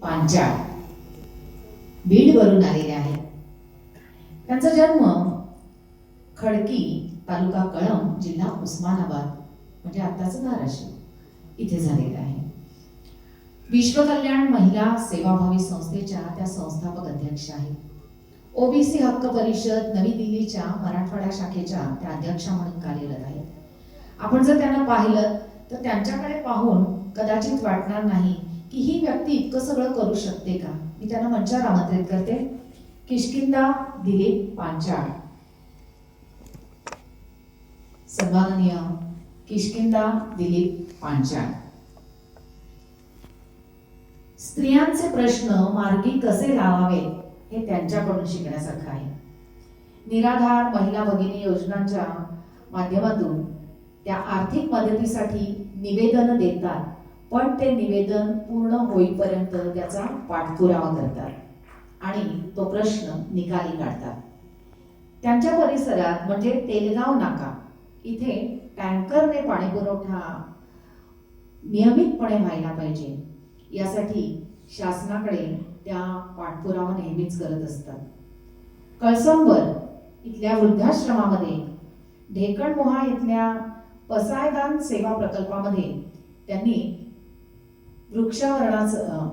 पांचाळ बीड वरून आलेले आहेत. त्यांचा जन्म खडकी, तालुका कळंब, जिल्हा उस्मानाबाद म्हणजे आताचं धाराशिव इथे झालेला आहे. विश्व कल्याण महिला सेवाभावी संस्थेच्या त्या संस्थापक अध्यक्ष आहेत. ओबीसी हक्क परिषद नवी दिल्लीच्या मराठवाडा शाखेच्या त्या अध्यक्षा म्हणून कार्यरत आहेत. आपण जर त्यांना पाहिलं तर त्यांच्याकडे पाहून कदाचित वाटणार नाही की ही व्यक्ती इतकं सगळं करू शकते का. मी त्यांना मंचावर आमंत्रित करते. किष्किंधा दिलीप पांचाळ. सन्माननीय किष्किंधा दिलीप पांचाळ. स्त्रियांचे प्रश्न मार्गी कसे लावावेत हे त्यांच्याकडून शिकण्यासारखं आहे. निराधार महिला भगिनी योजनांच्या माध्यमातून त्या आर्थिक मदतीसाठी निवेदन देतात, पण ते निवेदन पूर्ण होईपर्यंत त्याचा पाठपुरावा करतात आणि तो प्रश्न निकाली काढतात. त्यांच्या परिसरात म्हणजे तेलगाव नाका इथे टँकरने पाणी पुरवठा नियमितपणे व्हायला पाहिजे यासाठी शासनाकडे त्या पाठपुरावा नेहमीच करत असतात. कळसंबर इथल्या वृद्धाश्रमामध्ये, ढेकणमोहा इथल्या पसायदान सेवा प्रकल्पामध्ये त्यांनी वृक्षारोपणाचं